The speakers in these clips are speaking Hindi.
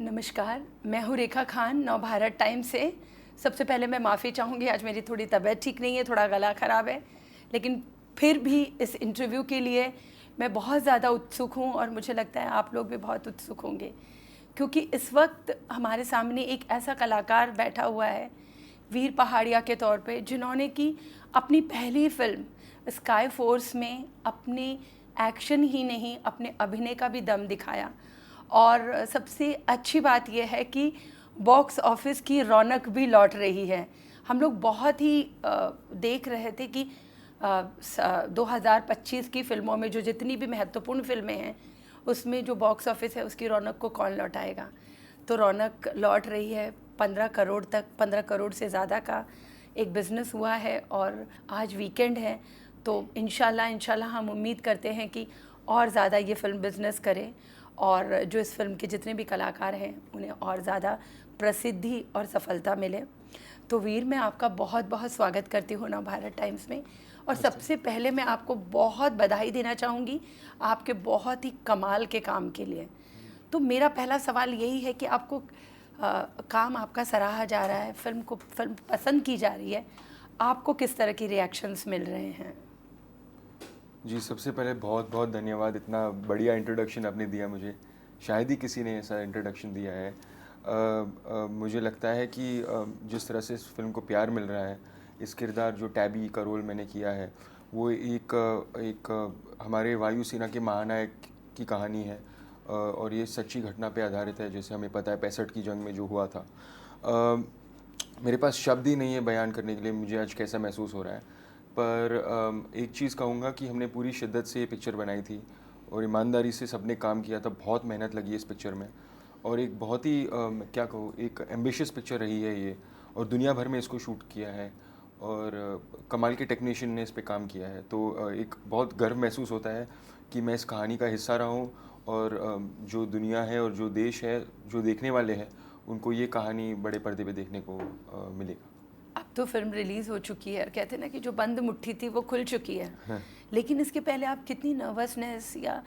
नमस्कार, मैं हूँ रेखा खान, नवभारत टाइम्स से। सबसे पहले मैं माफ़ी चाहूँगी, आज मेरी थोड़ी तबीयत ठीक नहीं है, थोड़ा गला ख़राब है, लेकिन फिर भी इस इंटरव्यू के लिए मैं बहुत ज़्यादा उत्सुक हूँ और मुझे लगता है आप लोग भी बहुत उत्सुक होंगे, क्योंकि इस वक्त हमारे सामने एक ऐसा कलाकार बैठा हुआ है वीर पहाड़िया के तौर पे, जिन्होंने की अपनी पहली फिल्म स्काई फोर्स में अपने एक्शन ही नहीं, अपने अभिनय का भी दम दिखाया। और सबसे अच्छी बात यह है कि बॉक्स ऑफिस की रौनक भी लौट रही है। हम लोग बहुत ही देख रहे थे कि 2025 की फ़िल्मों में जो जितनी भी महत्वपूर्ण फ़िल्में हैं, उसमें जो बॉक्स ऑफिस है उसकी रौनक को कौन लौटाएगा। तो रौनक लौट रही है। 15 करोड़ से ज़्यादा का एक बिज़नेस हुआ है और आज वीकेंड है, तो इंशाल्लाह हम उम्मीद करते हैं कि और ज़्यादा ये फ़िल्म बिज़नेस करे और जो इस फिल्म के जितने भी कलाकार हैं उन्हें और ज़्यादा प्रसिद्धि और सफलता मिले। तो वीर, मैं आपका बहुत बहुत स्वागत करती हूँ नवभारत टाइम्स में। और सबसे पहले मैं आपको बहुत बधाई देना चाहूँगी आपके बहुत ही कमाल के काम के लिए। तो मेरा पहला सवाल यही है कि आपको काम आपका सराहा जा रहा है, फिल्म पसंद की जा रही है, आपको किस तरह की रिएक्शंस मिल रहे हैं? जी, सबसे पहले बहुत बहुत धन्यवाद, इतना बढ़िया इंट्रोडक्शन आपने दिया मुझे। शायद ही किसी ने ऐसा इंट्रोडक्शन दिया है। मुझे लगता है कि जिस तरह से इस फिल्म को प्यार मिल रहा है, इस किरदार जो टैबी का रोल मैंने किया है, वो एक हमारे वायुसेना के महानायक की कहानी है। और ये सच्ची घटना पे आधारित है, जैसे हमें पता है 65 की जंग में जो हुआ था। मेरे पास शब्द ही नहीं है बयान करने के लिए मुझे आज कैसा महसूस हो रहा है। पर एक चीज़ कहूँगा कि हमने पूरी शिद्दत से ये पिक्चर बनाई थी और ईमानदारी से सबने काम किया था। बहुत मेहनत लगी इस पिक्चर में और एक बहुत ही क्या कहूँ, एक एम्बिशियस पिक्चर रही है ये, और दुनिया भर में इसको शूट किया है और कमाल के टेक्नीशियन ने इस पे काम किया है। तो एक बहुत गर्व महसूस होता है कि मैं इस कहानी का हिस्सा रहा हूँ और जो दुनिया है और जो देश है, जो देखने वाले हैं, उनको ये कहानी बड़े पर्दे पे देखने को मिलेगा। अब तो फिल्म रिलीज़ हो चुकी है और कहते हैं ना कि जो बंद मुट्ठी थी वो खुल चुकी है। हाँ। लेकिन इसके पहले आप कितनी नर्वसनेस या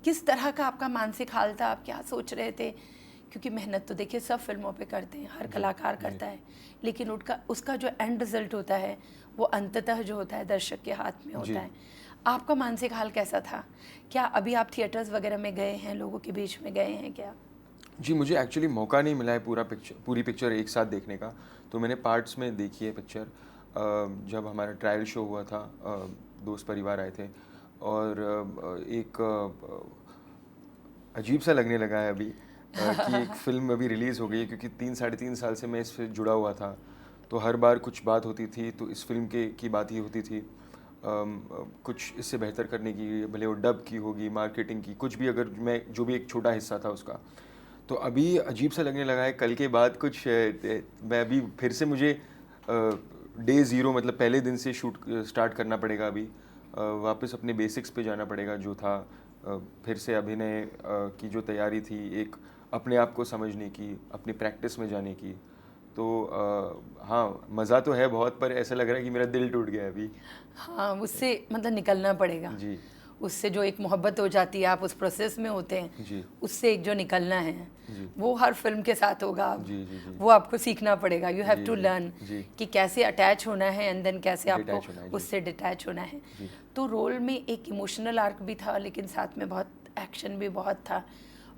किस तरह का आपका मानसिक हाल था, आप क्या सोच रहे थे? क्योंकि मेहनत तो देखिए सब फिल्मों पे करते हैं, हर जी, कलाकार जी, करता है, लेकिन उसका उसका जो एंड रिजल्ट होता है वो अंततः जो होता है दर्शक के हाथ में होता जी। है। आपका मानसिक हाल कैसा था? क्या अभी आप थिएटर्स वगैरह में गए हैं, लोगों के बीच में गए हैं क्या? जी, मुझे एक्चुअली मौका नहीं मिला है पूरी पिक्चर एक साथ देखने का, तो मैंने पार्ट्स में देखी है पिक्चर। जब हमारा ट्रायल शो हुआ था, दोस्त परिवार आए थे और एक अजीब सा लगने लगा है अभी कि एक फ़िल्म अभी रिलीज़ हो गई है, क्योंकि 3 साढ़े 3 साल से मैं इससे जुड़ा हुआ था। तो हर बार कुछ बात होती थी तो इस फ़िल्म की बात ही होती थी। कुछ इससे बेहतर करने की, भले वो डब की होगी, मार्केटिंग की, कुछ भी, अगर मैं जो भी एक छोटा हिस्सा था उसका। तो अभी अजीब सा लगने लगा है, कल के बाद कुछ मैं अभी फिर से मुझे डे ज़ीरो, मतलब पहले दिन से शूट स्टार्ट करना पड़ेगा अभी। वापस अपने बेसिक्स पे जाना पड़ेगा जो था। फिर से अभिनय की जो तैयारी थी, एक अपने आप को समझने की, अपनी प्रैक्टिस में जाने की। तो हाँ, मज़ा तो है बहुत, पर ऐसा लग रहा है कि मेरा दिल टूट गया है अभी। हाँ, उससे मतलब निकलना पड़ेगा। जी, उससे जो एक मोहब्बत हो जाती है, आप उस प्रोसेस में होते हैं, जी, उससे एक जो निकलना है, जी, वो हर फिल्म के साथ होगा अब। जी, जी, जी, वो आपको सीखना पड़ेगा, यू हैव जी, टू जी, लर्न जी, कि कैसे अटैच होना है एंड देन कैसे आपको डिटैच होना है। जी, उससे डिटैच होना है। जी, तो रोल में एक इमोशनल आर्क भी था, लेकिन साथ में बहुत एक्शन भी बहुत था।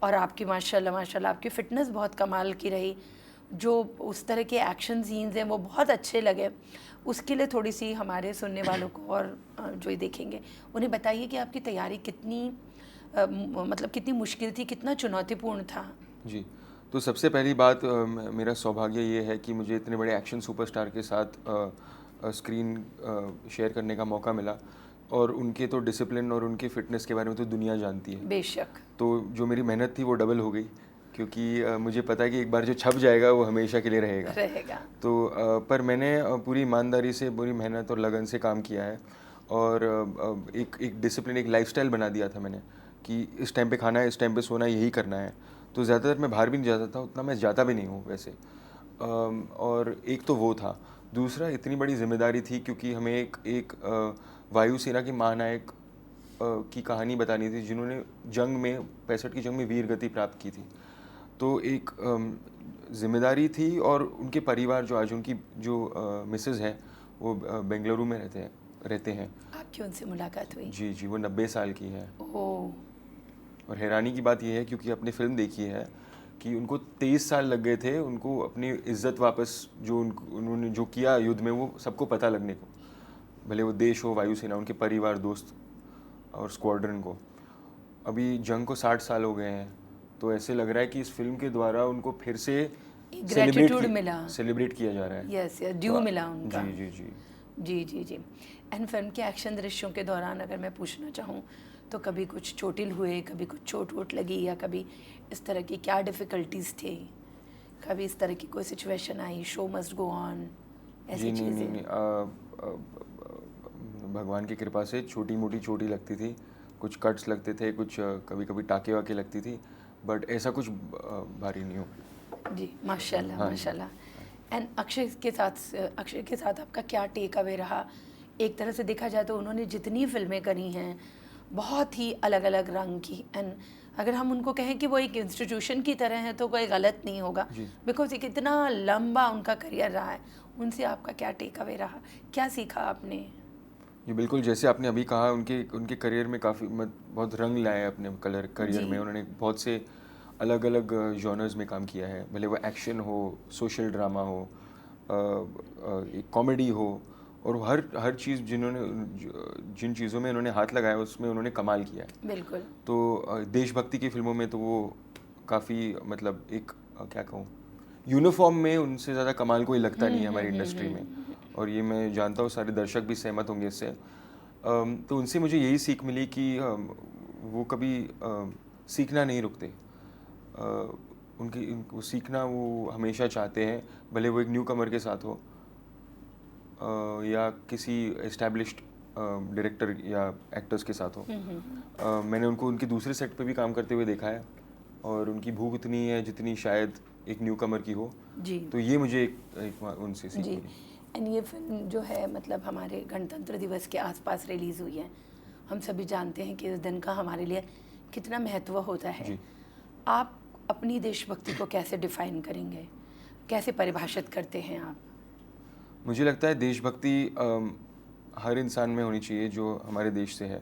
और आपकी माशाल्लाह माशाल्लाह आपकी फ़िटनेस बहुत कमाल की रही। जो उस तरह के एक्शन सीन्स हैं वो बहुत अच्छे लगे। उसके लिए थोड़ी सी हमारे सुनने वालों को और जो ये देखेंगे उन्हें बताइए कि आपकी तैयारी कितनी मतलब कितनी मुश्किल थी, कितना चुनौतीपूर्ण था? जी। तो सबसे पहली बात, मेरा सौभाग्य ये है कि मुझे इतने बड़े एक्शन सुपरस्टार के साथ स्क्रीन शेयर करने का मौका मिला, और उनके तो डिसिप्लिन और उनकी फ़िटनेस के बारे में तो दुनिया जानती है। बेशक। तो जो मेरी मेहनत थी वो डबल हो गई, क्योंकि मुझे पता है कि एक बार जो छप जाएगा वो हमेशा के लिए रहेगा। रहेगा। तो पर मैंने पूरी ईमानदारी से, पूरी मेहनत और लगन से काम किया है और एक एक डिसिप्लिन, एक लाइफ़स्टाइल बना दिया था मैंने कि इस टाइम पे खाना है, इस टाइम पे सोना है, यही करना है। तो ज़्यादातर मैं बाहर भी नहीं जाता था, उतना मैं जाता भी नहीं हूँ वैसे। और एक तो वो था। दूसरा, इतनी बड़ी ज़िम्मेदारी थी क्योंकि हमें एक एक वायुसेना के महानायक की कहानी बतानी थी, जिन्होंने जंग में 65 की जंग में वीर गति प्राप्त की थी। तो एक जिम्मेदारी थी, और उनके परिवार जो आज उनकी जो मिसेज़ है वो बेंगलुरु में रहते हैं। आपकी उनसे मुलाकात हुई? जी जी, वो 90 साल की है। ओह! और हैरानी की बात यह है, क्योंकि आपने फिल्म देखी है, कि उनको 23 साल लग गए थे उनको अपनी इज्जत वापस, जो उन्होंने जो किया युद्ध में, वो सबको पता लगने को। भले वो देश हो, वायुसेना, उनके परिवार, दोस्त और स्क्वाड्रन को। अभी जंग को 60 साल हो गए हैं, तो ऐसे लग रहा है कि इस फिल्म के द्वारा उनको फिर से ग्रेटिट्यूड मिला। सेलिब्रेट किया जा रहा है। यस, ड्यू मिला उनका। जी जी जी। जी जी जी। एंड फिल्म के एक्शन दृश्यों के दौरान अगर मैं पूछना चाहूँ तो कभी कुछ चोटिल हुए, कभी कुछ चोट वोट लगी, या कभी इस तरह की क्या डिफ़िकल्टीज थी? कभी इस तरह की कोई situation I, show must go on, ऐसी जी नहीं चीज़ें? नहीं, भगवान की कृपा से छोटी मोटी चोटी लगती थी, कुछ कट्स लगते थे, कुछ कभी कभी टाके वाके लगती थी, बट ऐसा कुछ भारी नहीं हो। जी, माशाल्लाह हाँ जी। माशाल्लाह। एंड अक्षय के साथ आपका क्या टेक अवे रहा? एक तरह से देखा जाए तो उन्होंने जितनी फिल्में करी हैं बहुत ही अलग अलग रंग की, एंड अगर हम उनको कहें कि वो एक इंस्टीट्यूशन की तरह है तो कोई गलत नहीं होगा, जी। बिकॉज एक इतना लंबा उनका करियर रहा है। उनसे आपका क्या टेक अवे रहा, क्या सीखा आपने? जी बिल्कुल, जैसे आपने अभी कहा, उनके उनके करियर में काफ़ी बहुत रंग लाए अपने करियर जी। में। उन्होंने बहुत से अलग अलग जॉनर्स में काम किया है, भले वो एक्शन हो, सोशल ड्रामा हो, एक कॉमेडी हो, और हर हर चीज़ जिन चीज़ों में उन्होंने हाथ लगाया उसमें उन्होंने कमाल किया है। बिल्कुल। तो देशभक्ति की फिल्मों में तो वो काफ़ी, मतलब एक क्या कहूँ, यूनिफॉर्म में उनसे ज़्यादा कमाल कोई लगता नहीं है हमारी इंडस्ट्री में, और ये मैं जानता हूँ सारे दर्शक भी सहमत होंगे इससे। तो उनसे मुझे यही सीख मिली कि वो कभी सीखना नहीं रुकते। उनको सीखना वो हमेशा चाहते हैं, भले वो एक न्यू कमर के साथ हो या किसी एस्टैब्लिश्ड डायरेक्टर या एक्टर्स के साथ हो। मैंने उनको उनके दूसरे सेट पे भी काम करते हुए देखा है, और उनकी भूख इतनी है जितनी शायद एक न्यू कमर की हो। जी तो ये मुझे एक उनसे सीख जी। मिली। एंड ये फिल्म जो है मतलब हमारे गणतंत्र दिवस के आसपास रिलीज़ हुई है। हम सभी जानते हैं कि इस दिन का हमारे लिए कितना महत्व होता है। जी। आप अपनी देशभक्ति को कैसे डिफाइन करेंगे, कैसे परिभाषित करते हैं आप? मुझे लगता है देशभक्ति हर इंसान में होनी चाहिए जो हमारे देश से है,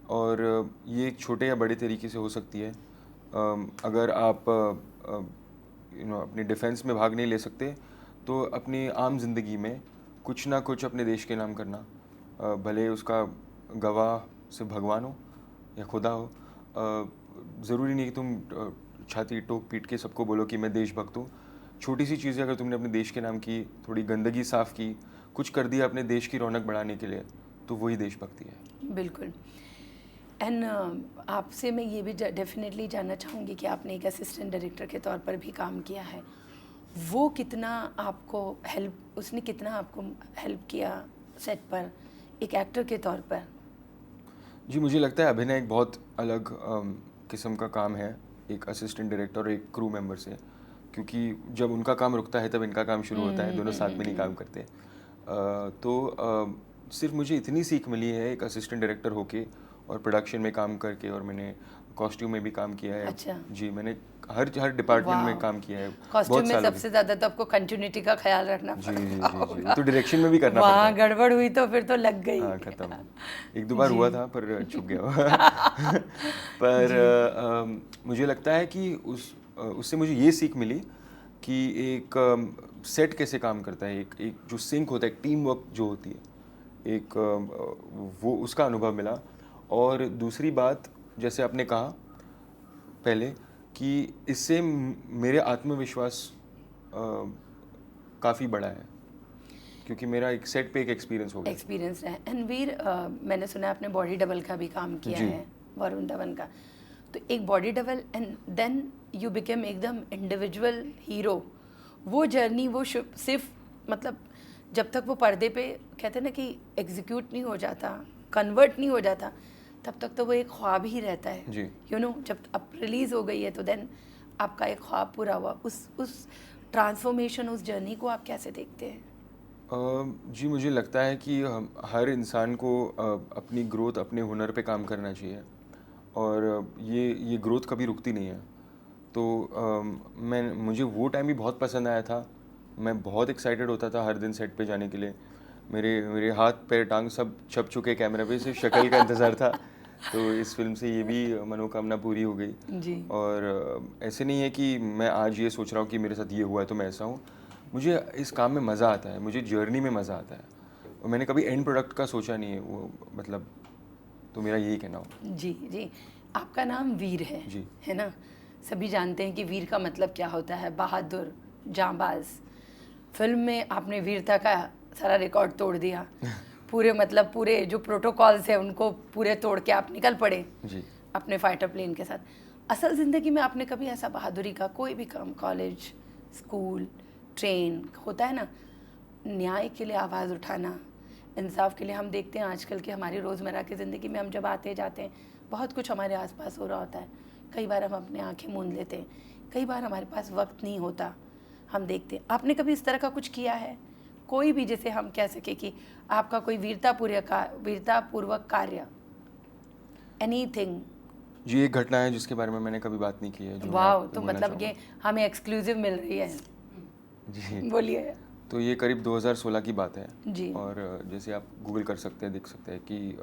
और ये एक छोटे या बड़े तरीके से हो सकती है। अगर आप अपने डिफेंस में भाग नहीं ले सकते, तो अपनी आम जिंदगी में कुछ ना कुछ अपने देश के नाम करना, भले उसका गवाह से भगवान हो या खुदा हो। ज़रूरी नहीं कि तुम छाती ठोक पीट के सबको बोलो कि मैं देशभक्त हूँ। छोटी सी चीज़ें अगर तुमने अपने देश के नाम की, थोड़ी गंदगी साफ़ की, कुछ कर दिया अपने देश की रौनक बढ़ाने के लिए, तो वही देशभक्ति है। बिल्कुल। एंड आपसे मैं ये भी डेफिनेटली जानना चाहूँगी कि आपने एक असिस्टेंट डायरेक्टर के तौर पर भी काम किया है। वो कितना आपको उसने कितना आपको हेल्प किया सेट पर एक एक्टर के तौर पर? जी, मुझे लगता है अभिनय एक बहुत अलग किस्म का काम है, एक असिस्टेंट डायरेक्टर और एक क्रू मेंबर से, क्योंकि जब उनका काम रुकता है तब इनका काम शुरू होता है, दोनों साथ में नहीं काम करते। सिर्फ मुझे इतनी सीख मिली है एक असिस्टेंट डायरेक्टर होके और प्रोडक्शन में काम करके, और मैंने कॉस्ट्यूम में भी काम किया है। अच्छा। जी, मैंने हर डिपार्टमेंट में काम किया है कॉस्ट्यूम में सालों सबसे ज़्यादा तो आपको कंटिन्यूटी का ख्याल रखना जी पड़ता जी जी जी, होगा। तो डायरेक्शन में भी करना पड़ता वहाँ है। गड़बड़ हुई तो फिर तो लग गई। हाँ, खत्म। एक दो बार जी। हुआ था पर छुप गया। पर मुझे लगता है कि उससे मुझे ये सीख मिली कि एक सेट कैसे काम करता है, एक जो सिंक होता है, एक टीम वर्क जो होती है, एक वो उसका अनुभव मिला। और दूसरी बात, जैसे आपने कहा पहले, कि इससे मेरे आत्मविश्वास काफ़ी बढ़ा है, क्योंकि मेरा एक सेट पे एक एक्सपीरियंस हो गया। एक्सपीरियंस है। एंड वीर, मैंने सुना है आपने बॉडी डबल का भी काम किया जी। है, वरुण धवन का। तो एक body double and then you became एकदम इंडिविजुअल हीरो। वो जर्नी वो सिर्फ मतलब जब तक वो पर्दे पे कहते हैं ना कि एग्जीक्यूट नहीं हो जाता, कन्वर्ट नहीं हो जाता, तब तक तो वो एक ख्वाब ही रहता है। जी। जब अब रिलीज़ हो गई है तो देन आपका एक ख्वाब पूरा हुआ। उस ट्रांसफॉर्मेशन, उस जर्नी को आप कैसे देखते हैं? जी, मुझे लगता है कि हर इंसान को अपनी ग्रोथ, अपने हुनर पे काम करना चाहिए, और ये ग्रोथ कभी रुकती नहीं है। तो मुझे वो टाइम भी बहुत पसंद आया था। मैं बहुत एक्साइटेड होता था हर दिन सेट पे जाने के लिए। मेरे मेरे हाथ पैर टांग सब छप चुके कैमरे पे, सिर्फ शक्ल का इंतज़ार था। तो इस फिल्म से ये भी मनोकामना पूरी हो गई। जी। और ऐसे नहीं है कि मैं आज ये सोच रहा हूँ कि मेरे साथ ये हुआ है तो मैं ऐसा हूँ। मुझे इस काम में मज़ा आता है, मुझे जर्नी में मज़ा आता है, और मैंने कभी एंड प्रोडक्ट का सोचा नहीं है वो, मतलब, तो मेरा यही कहना हो। जी जी। आपका नाम वीर है जी। है ना? सभी जानते हैं कि वीर का मतलब क्या होता है, बहादुर, जांबाज। फिल्म में आपने वीरता का सारा रिकॉर्ड तोड़ दिया। पूरे मतलब पूरे जो प्रोटोकॉल्स हैं उनको पूरे तोड़ के आप निकल पड़े जी। अपने फाइटर प्लेन के साथ। असल ज़िंदगी में आपने कभी ऐसा बहादुरी का कोई भी काम, कॉलेज, स्कूल, ट्रेन, होता है ना, न्याय के लिए आवाज़ उठाना, इंसाफ के लिए? हम देखते हैं आजकल की हमारी रोज़मर्रा की ज़िंदगी में, हम जब आते जाते हैं बहुत कुछ हमारे आसपास हो रहा होता है। कई बार हम अपने आंखें मूंद लेते हैं, कई बार हमारे पास वक्त नहीं होता, हम देखते हैं। आपने कभी इस तरह का कुछ किया है, कोई भी, जैसे हम कह सके कि आपका कोई वीरतापूर्वक कार्य, एनीथिंग? जी, एक घटना है जिसके बारे में मैंने कभी बात नहीं की है, जो मैं वाह, आपको तो बोलना मतलब ये चाहूँगा। हमें एक्सक्लूसिव मिल रही है। जी। बोलिए। तो ये करीब 2016 की बात है। जी। और जैसे आप गूगल कर सकते हैं, देख सकते हैं कि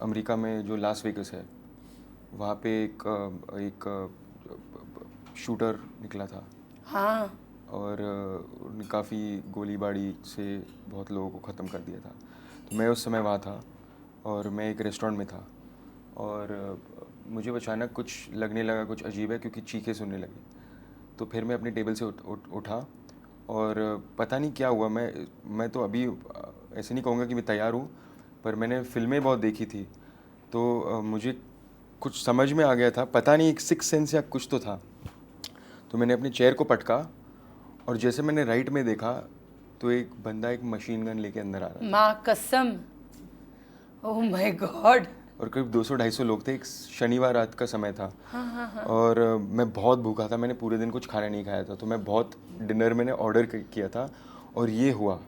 अमेरिका में जो लास वेगस है, वहाँ पे एक शूटर निकला था। हाँ। और उन्होंने काफ़ी गोलीबारी से बहुत लोगों को ख़त्म कर दिया था। तो मैं उस समय वहाँ था और मैं एक रेस्टोरेंट में था, और मुझे अचानक कुछ लगने लगा, कुछ अजीब है, क्योंकि चीखें सुनने लगी। तो फिर मैं अपनी टेबल से उठा, और पता नहीं क्या हुआ। मैं तो अभी ऐसे नहीं कहूँगा कि मैं तैयार हूँ, पर मैंने फिल्में बहुत देखी थी, तो मुझे कुछ समझ में आ गया था, पता नहीं, एक सिक्स सेंस या कुछ तो था। तो मैंने अपनी चेयर को पटका, और जैसे मैंने राइट में देखा तो एक बंदा एक मशीन गन लेके अंदर आ रहा था। माँ कसम, ओह माय गॉड। और करीब 200-250 लोग थे। एक शनिवार रात का समय था। हाँ। और मैं बहुत भूखा था, मैंने पूरे दिन कुछ खाना नहीं खाया था, तो मैं बहुत डिनर मैंने ऑर्डर किया था। और ये हुआ,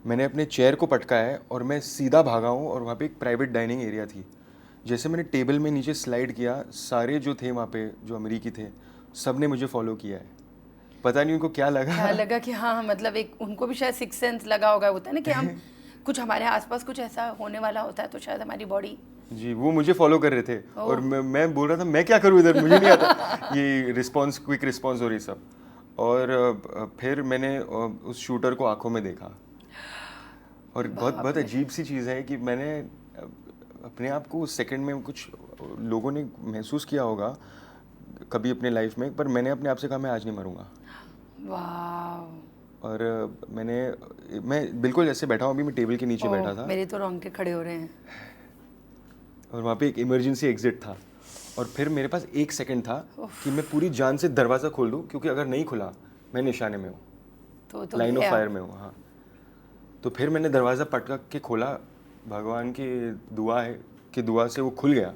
मैंने अपने चेयर को पटका है और मैं सीधा भागा हूँ, और वहाँ पे एक प्राइवेट डाइनिंग एरिया थी। जैसे मैंने टेबल में नीचे स्लाइड किया, सारे जो थे वहाँ पे, जो अमेरिकी थे, सब ने मुझे फॉलो किया है। पता नहीं उनको क्या क्या लगा। लगा कि हाँ, मतलब एक उनको भी शायद सिक्स सेंस लगा होगा। होता है ना कि हम कुछ, हमारे आसपास कुछ ऐसा होने वाला होता है तो शायद हमारी बॉडी। जी, वो मुझे फॉलो कर रहे थे, और ओह। मैं बोल रहा था मैं क्या करूँ इधर, मुझे नहीं आता ये रिस्पॉन्स, क्विक रिस्पॉन्स और ये सब। और फिर मैंने उस शूटर को आंखों में देखा। और बहुत बाप बहुत रे। अजीब सी चीज़ है कि मैंने अपने आप को उस सेकंड में, कुछ लोगों ने महसूस किया होगा कभी अपने लाइफ में, पर मैंने अपने आप से कहा मैं आज नहीं मरूंगा। वाह। और मैं बिल्कुल ऐसे बैठा हूँ, अभी मैं टेबल के नीचे बैठा ओह, था, मेरे तो रोंगटे खड़े हो रहे हैं। और वहाँ पे एक इमरजेंसी एग्जिट था, और फिर मेरे पास 1 सेकंड था कि मैं पूरी जान से दरवाज़ा खोल दूँ, क्योंकि अगर नहीं खुला मैं निशाने में हूँ, तो लाइन ऑफ गया। फायर में हूँ। हाँ, तो फिर मैंने दरवाज़ा पटक के खोला, भगवान की दुआ से वो खुल गया,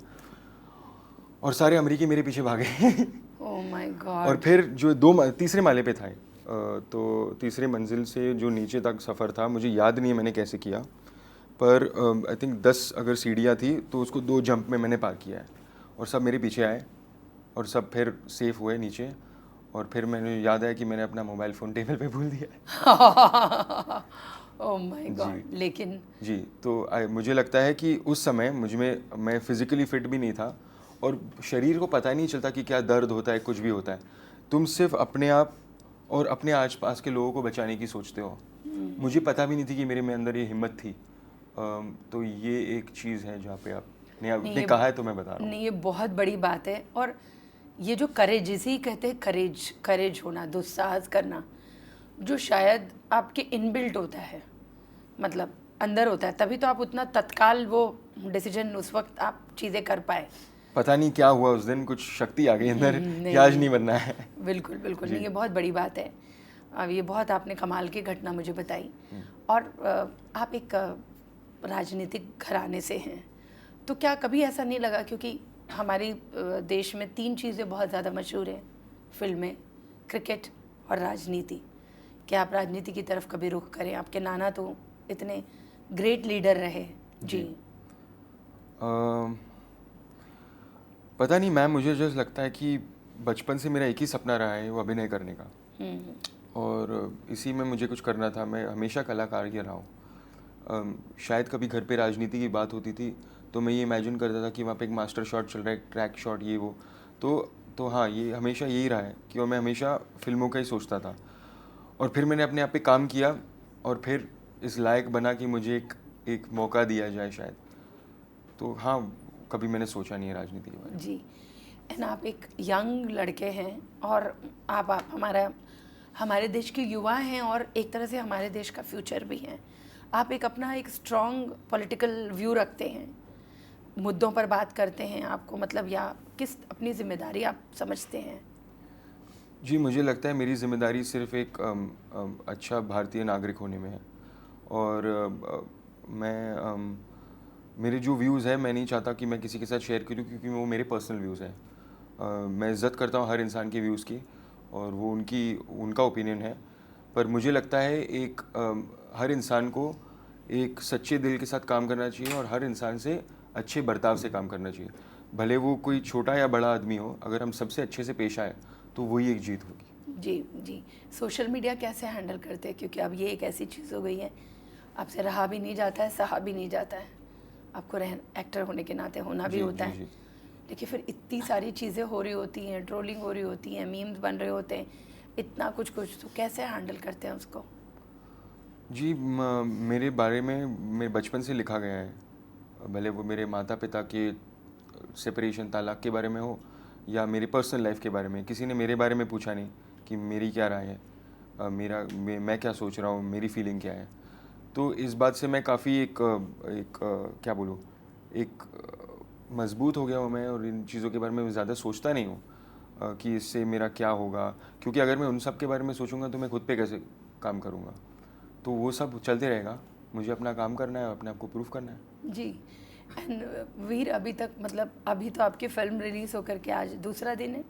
और सारे अमेरिकी मेरे पीछे भागे। ओह माय और गॉड। फिर जो तीसरे माले पे था, तो तीसरे मंजिल से जो नीचे तक सफ़र था, मुझे याद नहीं है मैंने कैसे किया, पर आई थिंक 10 अगर सीढ़ियाँ थी तो उसको 2 जंप में मैंने पार किया है, और सब मेरे पीछे आए, और सब फिर सेफ हुए नीचे। और फिर मैंने याद आया कि मैंने अपना मोबाइल फ़ोन टेबल पे भूल दिया। Oh my ji. गॉड। लेकिन जी, तो मुझे लगता है कि उस समय मैं फिज़िकली फिट भी नहीं था, और शरीर को पता ही नहीं चलता कि क्या दर्द होता है, कुछ भी होता है। तुम सिर्फ अपने आप और अपने आस-पास के लोगों को बचाने की सोचते हो। मुझे पता भी नहीं थी कि मेरे में अंदर ये हिम्मत थी। तो ये एक चीज़ है जहाँ पे नहीं, आपने ये कहा है तो मैं बता रहा हूँ। नहीं, ये बहुत बड़ी बात है। और ये जो करेज, इसे ही कहते हैं करेज, करेज होना, दुस्साहस करना, जो शायद आपके इनबिल्ट होता है, मतलब अंदर होता है, तभी तो आप उतना तत्काल वो डिसीजन उस वक्त आप चीज़ें कर पाए। पता नहीं क्या हुआ उस दिन, कुछ शक्ति आ गई अंदर कि आज नहीं, नहीं बनना है। बिल्कुल बिल्कुल जी। नहीं, ये बहुत बड़ी बात है। अब ये बहुत आपने कमाल की घटना मुझे बताई। और आप एक राजनीतिक घराने से हैं, तो क्या कभी ऐसा नहीं लगा, क्योंकि हमारी देश में 3 चीज़ें बहुत ज़्यादा मशहूर हैं, फिल्में, क्रिकेट और राजनीति, क्या आप राजनीति की तरफ कभी रुख करें? आपके नाना तो इतने ग्रेट लीडर रहे। जी। अम, पता नहीं मैम, मुझे जस्ट लगता है कि बचपन से मेरा एक ही सपना रहा है, वो अभिनय करने का। और इसी में मुझे कुछ करना था। मैं हमेशा कलाकार ही रहा हूँ। शायद कभी घर पे राजनीति की बात होती थी तो मैं ये इमेजिन करता था कि वहाँ पे एक मास्टर शॉट चल रहा है, ट्रैक शॉट, ये वो। तो हाँ, ये हमेशा यही रहा है कि मैं हमेशा फिल्मों का ही सोचता था। और फिर मैंने अपने आप पे काम किया और फिर इस लायक बना कि मुझे एक मौका दिया जाए शायद। तो हाँ, कभी मैंने सोचा नहीं है राजनीति के बारे में। जी। एंड आप एक यंग लड़के हैं और आप हमारे देश के युवा हैं और एक तरह से हमारे देश का फ्यूचर भी हैं। आप अपना एक स्ट्रॉन्ग पॉलिटिकल व्यू रखते हैं, मुद्दों पर बात करते हैं, आपको मतलब या किस अपनी जिम्मेदारी आप समझते हैं? जी, मुझे लगता है मेरी जिम्मेदारी सिर्फ एक अच्छा भारतीय नागरिक होने में है। और मेरे जो व्यूज़ हैं, मैं नहीं चाहता कि मैं किसी के साथ शेयर करूं, क्योंकि वो मेरे पर्सनल व्यूज़ हैं। मैं इज़्ज़त करता हूं हर इंसान के व्यूज़ की, और वो उनका ओपिनियन है। पर मुझे लगता है हर इंसान को एक सच्चे दिल के साथ काम करना चाहिए और हर इंसान से अच्छे बर्ताव से काम करना चाहिए। भले वो कोई छोटा या बड़ा आदमी हो, अगर हम सबसे अच्छे से पेश आए तो वही एक जीत होगी। जी जी। सोशल मीडिया कैसे हैंडल करते हैं, क्योंकि अब ये एक ऐसी चीज़ हो गई है, आपसे रहा भी नहीं जाता है, सहा भी नहीं जाता है। आपको एक्टर होने के नाते होना भी होता है, लेकिन फिर इतनी सारी चीज़ें हो रही होती हैं, ट्रोलिंग हो रही होती हैं, मीम्स बन रहे होते हैं, इतना कुछ तो कैसे हैंडल करते हैं उसको? जी, मेरे बारे में मेरे बचपन से लिखा गया है, भले वो मेरे माता पिता के सेपरेशन, तालाक के बारे में हो या मेरी पर्सनल लाइफ के बारे में। किसी ने मेरे बारे में पूछा नहीं कि मेरी क्या राय है, मैं क्या सोच रहा हूँ, मेरी फीलिंग क्या है। तो इस बात से मैं काफ़ी क्या बोलूँ, एक मजबूत हो गया हूँ मैं, और इन चीज़ों के बारे में ज़्यादा सोचता नहीं हूँ कि इससे मेरा क्या होगा, क्योंकि अगर मैं उन सब के बारे में सोचूंगा तो मैं खुद पे कैसे काम करूँगा। तो वो सब चलते रहेगा, मुझे अपना काम करना है, अपने आप को प्रूफ करना है। जी। एंड वीर, अभी तक मतलब अभी तो आपकी फिल्म रिलीज़ होकर के आज दूसरा दिन है?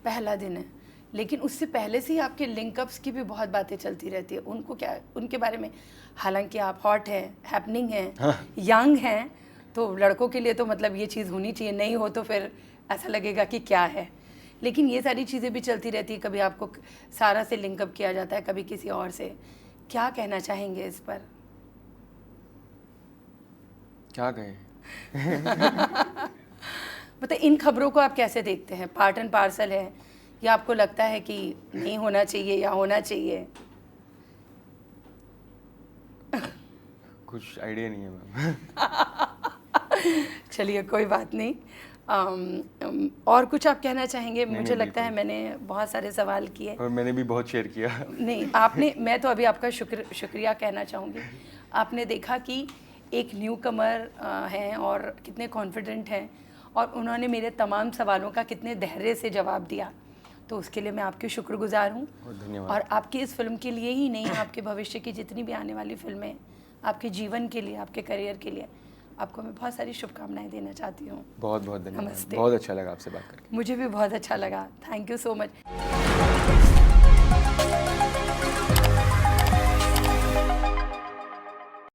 पहला दिन है, लेकिन उससे पहले से ही आपके लिंकअप्स की भी बहुत बातें चलती रहती है। उनके बारे में, हालांकि आप हॉट हैं, हैपनिंग हैं, यंग हैं, तो लड़कों के लिए तो मतलब ये चीज़ होनी चाहिए, नहीं हो तो फिर ऐसा लगेगा कि क्या है। लेकिन ये सारी चीज़ें भी चलती रहती है, कभी आपको सारा से लिंकअप किया जाता है, कभी किसी और से। क्या कहना चाहेंगे इस पर? क्या कहें? मतलब इन खबरों को आप कैसे देखते हैं? पार्ट एंड पार्सल है या आपको लगता है कि नहीं होना चाहिए या होना चाहिए? कुछ आइडिया नहीं है मैम। चलिए, कोई बात नहीं। और कुछ आप कहना चाहेंगे? मुझे लगता है मैंने बहुत सारे सवाल किए और मैंने भी बहुत शेयर किया। नहीं, आपने, मैं तो अभी आपका शुक्रिया कहना चाहूँगी। आपने देखा कि एक न्यू कमर हैं और कितने कॉन्फिडेंट हैं, और उन्होंने मेरे तमाम सवालों का कितने धैर्य से जवाब दिया, तो उसके लिए मैं आपकी शुक्रगुजार हूँ। धन्यवाद। और आपकी इस फिल्म के लिए ही नहीं, आपके भविष्य की जितनी भी आने वाली फिल्में, आपके जीवन के लिए, आपके करियर के लिए, आपको मैं बहुत सारी शुभकामनाएं देना चाहती हूँ। बहुत बहुत धन्यवाद। नमस्ते। बहुत अच्छा लगा आपसे बात करके। मुझे भी बहुत अच्छा लगा। Thank you so much.